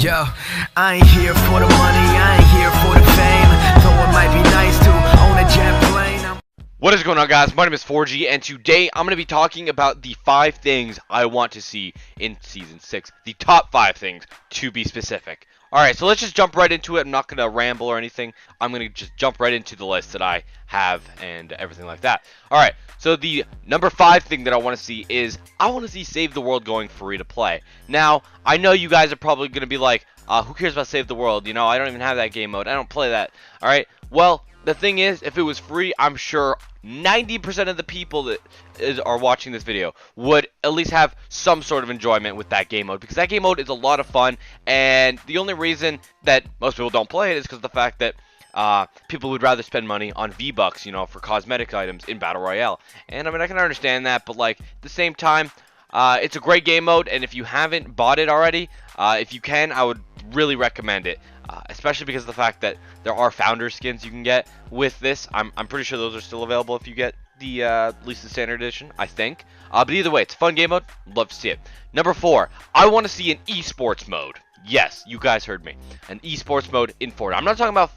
Yo, I ain't here for the money, I ain't here for the fame. Though it might be nice to own a jet plane. What is going on, guys? My name is 4G, and today I'm going to be talking about the 5 things I want to see in Season 6. The top 5 things, to be specific. Alright, so let's just jump right into it. I'm not going to ramble or anything. I'm going to just jump right into the list that I have and everything like that. Alright, so the number 5 thing that I want to see is I want to see Save the World going free to play. Now, I know you guys are probably going to be like, who cares about Save the World? You know, I don't even have that game mode. I don't play that. Alright, well, the thing is, if it was free, I'm sure 90% of the people that are watching this video would at least have some sort of enjoyment with that game mode, because that game mode is a lot of fun, and the only reason that most people don't play it is because of the fact that people would rather spend money on V-Bucks, you know, for cosmetic items in Battle Royale. And I mean, I can understand that, but like at the same time, it's a great game mode, and if you haven't bought it already, if you can, I would really recommend it. Especially because of the fact that there are founder skins you can get with this. I'm pretty sure those are still available if you get the at least the standard edition, I think. But either way, it's a fun game mode. Love to see it. Number 4, I want to see an esports mode. Yes, you guys heard me. An esports mode in Fortnite. I'm not talking about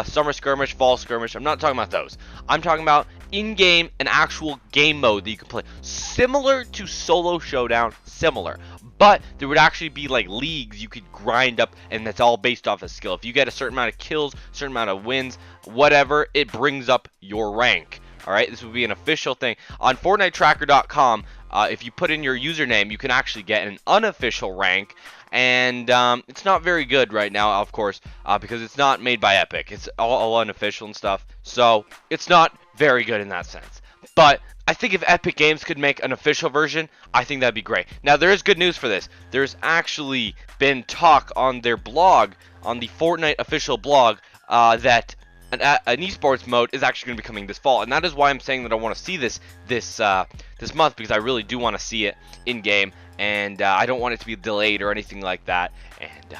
summer skirmish, fall skirmish. I'm not talking about those. I'm talking about in-game, an actual game mode that you can play. Similar to Solo Showdown, similar. But there would actually be like leagues you could grind up, and that's all based off of skill. If you get a certain amount of kills, certain amount of wins, whatever, it brings up your rank. Alright, this would be an official thing. On FortniteTracker.com, if you put in your username, you can actually get an unofficial rank. And it's not very good right now, of course, because it's not made by Epic. It's all unofficial and stuff. So it's not very good in that sense. But I think if Epic Games could make an official version, I think that'd be great. Now, there is good news for this. There's actually been talk on their blog, on the Fortnite official blog, that an esports mode is actually going to be coming this fall, and that is why I'm saying that I want to see this month, because I really do want to see it in game, and I don't want it to be delayed or anything like that. And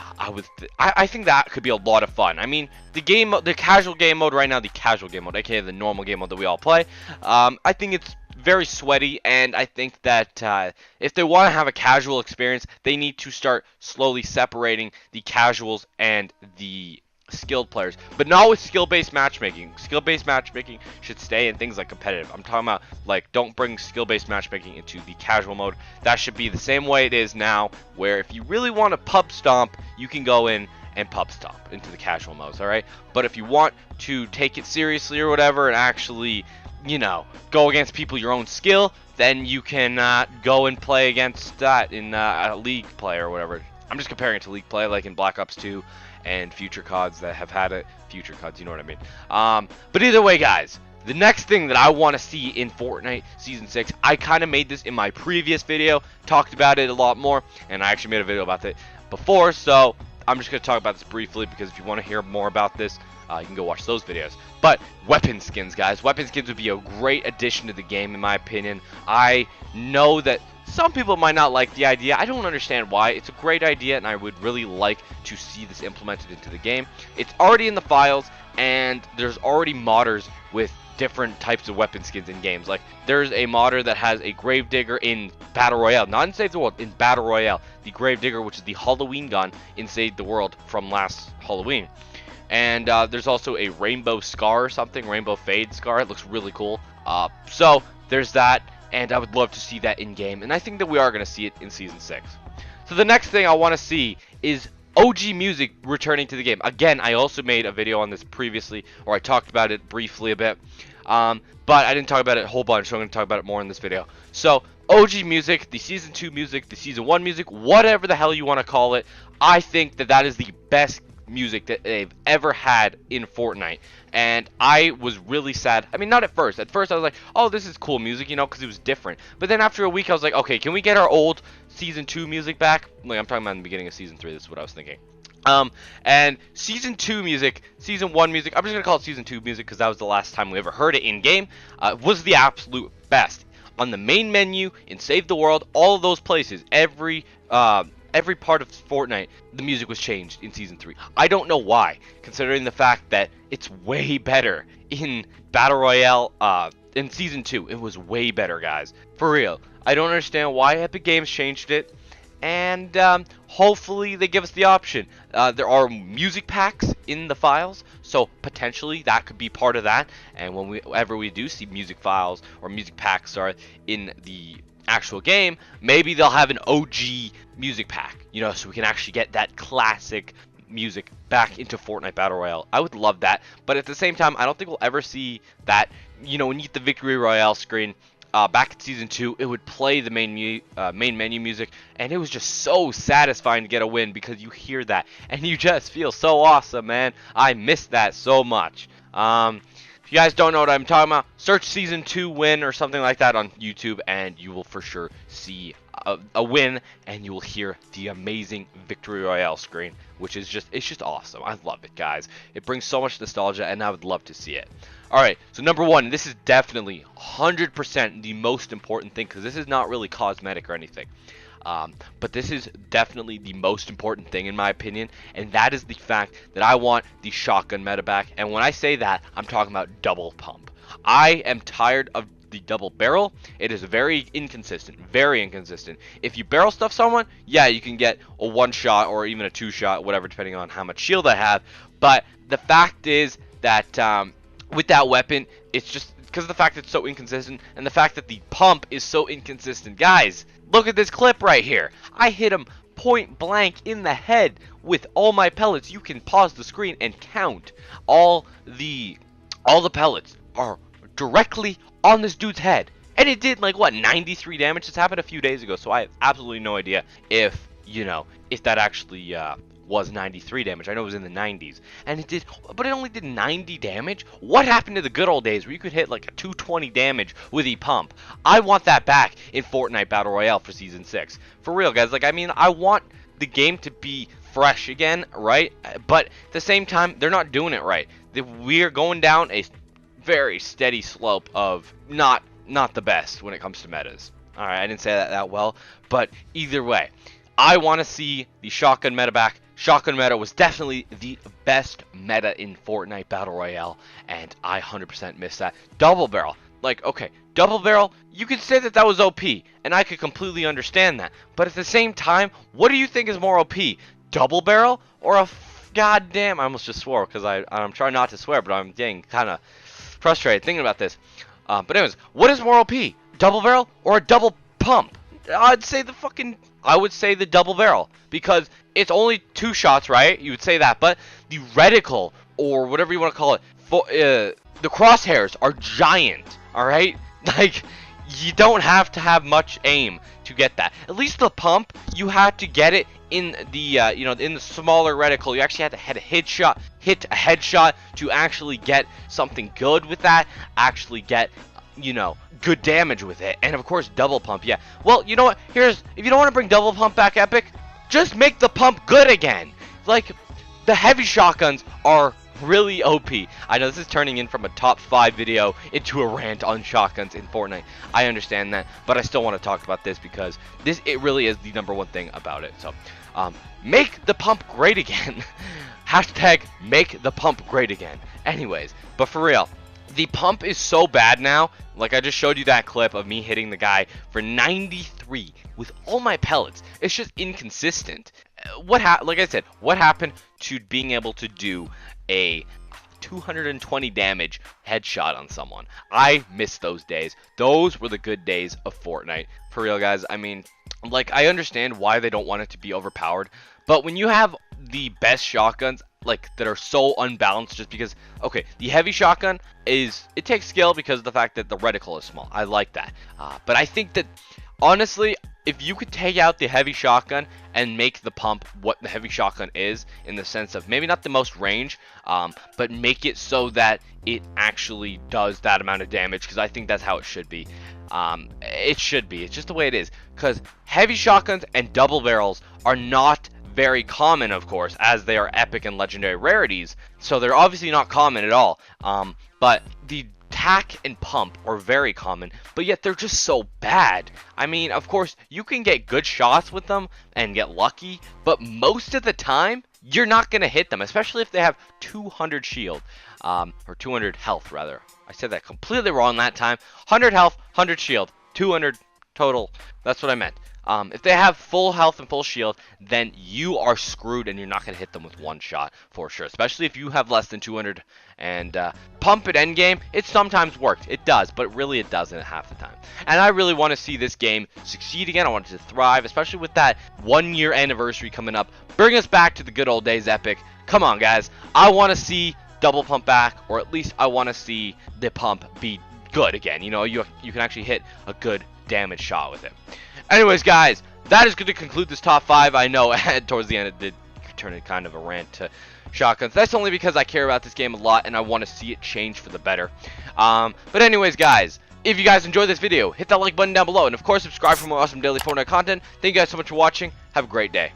I think that could be a lot of fun. I mean, the casual game mode right now, the casual game mode, aka the normal game mode that we all play, I think it's very sweaty, and I think that if they want to have a casual experience, they need to start slowly separating the casuals and the skilled players, but not with skill-based matchmaking. Skill-based matchmaking should stay in things like competitive. I'm talking about, like, don't bring skill-based matchmaking into the casual mode. That should be the same way it is now, where if you really want to pub stomp, you can go in and pub stomp into the casual modes, alright? But if you want to take it seriously or whatever and actually, you know, go against people your own skill, then you can go and play against that in a league play or whatever. I'm just comparing it to league play, like in Black Ops 2 and future CODs that have had it. Future CODs, you know what I mean. But either way, guys, the next thing that I want to see in Fortnite Season 6, I kind of made this in my previous video, talked about it a lot more, and I actually made a video about it before, so I'm just going to talk about this briefly, because if you want to hear more about this, you can go watch those videos. But weapon skins, guys. Weapon skins would be a great addition to the game, in my opinion. I know that some people might not like the idea. I don't understand why. It's a great idea, and I would really like to see this implemented into the game. It's already in the files, and there's already modders with different types of weapon skins in games. Like, there's a modder that has a Gravedigger in Battle Royale, not in Save the World, in Battle Royale. The Gravedigger, which is the Halloween gun in Save the World from last Halloween. And there's also a Rainbow Scar or something, Rainbow Fade Scar. It looks really cool. So there's that, and I would love to see that in game, and I think that we are going to see it in Season 6. So the next thing I want to see is OG music returning to the game. Again, I also made a video on this previously, or I talked about it briefly a bit, but I didn't talk about it a whole bunch, so I'm going to talk about it more in this video. So OG music, the Season 2 music, the Season 1 music, whatever the hell you want to call it, I think that that is the best music that they've ever had in Fortnite. And I was really sad. I mean, not at first. At first I was like, oh, this is cool music, you know, because it was different. But then after a week I was like, okay, can we get our old Season 2 music back? Like, I'm talking about in the beginning of Season 3. This is what I was thinking. And Season 2 music, Season 1 music, I'm just going to call it Season 2 music because that was the last time we ever heard it in-game, was the absolute best. On the main menu, in Save the World, all of those places, every part of Fortnite, the music was changed in Season 3. I don't know why, considering the fact that it's way better in Battle Royale, in Season 2. It was way better, guys. For real. I don't understand why Epic Games changed it, and hopefully they give us the option. There are music packs in the files, so potentially that could be part of that. And whenever we do see music files or music packs are in the actual game, maybe they'll have an OG music pack, you know, so we can actually get that classic music back into Fortnite Battle Royale. I would love that, but at the same time, I don't think we'll ever see that. You know, when you get the Victory Royale screen, back in Season 2, it would play the main menu music, and it was just so satisfying to get a win because you hear that, and you just feel so awesome, man. I miss that so much. If you guys don't know what I'm talking about, search Season 2 win or something like that on YouTube, and you will for sure see a win, and you will hear the amazing Victory Royale screen, which is it's just awesome. I love it, guys. It brings so much nostalgia, and I would love to see it. Alright, so number one, this is definitely 100% the most important thing, because this is not really cosmetic or anything. But this is definitely the most important thing in my opinion, and that is the fact that I want the shotgun meta back. And when I say that, I'm talking about double pump. I am tired of the double barrel. It is very inconsistent, very inconsistent. If you barrel stuff someone, yeah, you can get a one shot or even a two shot, whatever, depending on how much shield I have. But the fact is that with that weapon, it's just because of the fact that it's so inconsistent, and the fact that the pump is so inconsistent. Guys, look at this clip right here. I hit him point blank in the head with all my pellets. You can pause the screen and count. All the pellets are directly on this dude's head, and it did like what, 93 damage. This happened a few days ago, so I have absolutely no idea if, you know, if that actually was 93 damage. I know it was in the 90s, and it did, but it only did 90 damage. What happened to the good old days where you could hit like a 220 damage with a pump? I want that back in Fortnite Battle Royale for Season 6. For real, guys. Like, I mean, I want the game to be fresh again, right? But at the same time, they're not doing it right. We're going down a very steady slope of not the best when it comes to metas. Alright, I didn't say that well, but either way, I want to see the shotgun meta back. Shotgun meta was definitely the best meta in Fortnite Battle Royale, and I 100% miss that. Double barrel. Like, okay, double barrel, you could say that was OP, and I could completely understand that. But at the same time, what do you think is more OP? Double barrel or a goddamn... I almost just swore because I'm trying not to swear, but I'm getting kind of frustrated thinking about this. But anyways, what is more OP? Double barrel or a double pump? I would say the double barrel, because it's only 2 shots, right? You would say that, but the reticle, or whatever you want to call it, the crosshairs are giant, alright? Like, you don't have to have much aim to get that. At least the pump, you had to get it in the, you know, in the smaller reticle. You actually had to hit a headshot to actually get something good with that, actually get, you know, good damage with it. And of course, double pump, yeah. Well, you know what, if you don't want to bring double pump back, Epic, just make the pump good again. Like, the heavy shotguns are really OP. I know this is turning in from a top 5 video into a rant on shotguns in Fortnite. I understand that, but I still want to talk about this because it really is the #1 thing about it. So, make the pump great again. Hashtag make the pump great again. Anyways, but for real, the pump is so bad now. Like, I just showed you that clip of me hitting the guy for 93 with all my pellets. It's just inconsistent. Like I said, what happened to being able to do a 220 damage headshot on someone? I miss those days. Those were the good days of Fortnite. For real, guys. I mean, like, I understand why they don't want it to be overpowered, but when you have the best shotguns, like, that are so unbalanced, just because, okay, the heavy shotgun it takes skill because of the fact that the reticle is small. I like that. But I think that, honestly, if you could take out the heavy shotgun and make the pump what the heavy shotgun is, in the sense of maybe not the most range, but make it so that it actually does that amount of damage, because I think that's how it should be. It should be. It's just the way it is, because heavy shotguns and double barrels are not very common, of course, as they are epic and legendary rarities, so they're obviously not common at all. But the tack and pump are very common, but yet they're just so bad. I mean, of course, you can get good shots with them and get lucky, but most of the time, you're not going to hit them, especially if they have 200 shield, or 200 health, rather. I said that completely wrong that time. 100 health, 100 shield, 200 total. That's what I meant. If they have full health and full shield, then you are screwed and you're not going to hit them with one shot for sure. Especially if you have less than 200 and pump at endgame. It sometimes works. It does, but really it doesn't half the time. And I really want to see this game succeed again. I want it to thrive, especially with that 1-year anniversary coming up. Bring us back to the good old days, Epic. Come on, guys. I want to see double pump back, or at least I want to see the pump be good again. You know, you can actually hit a good damage shot with it. Anyways, guys, that is going to conclude this top 5. I know towards the end it did turn into kind of a rant to shotguns. That's only because I care about this game a lot and I want to see it change for the better. But anyways, guys, if you guys enjoyed this video, hit that like button down below, and of course subscribe for more awesome daily Fortnite content. Thank you guys so much for watching. Have a great day.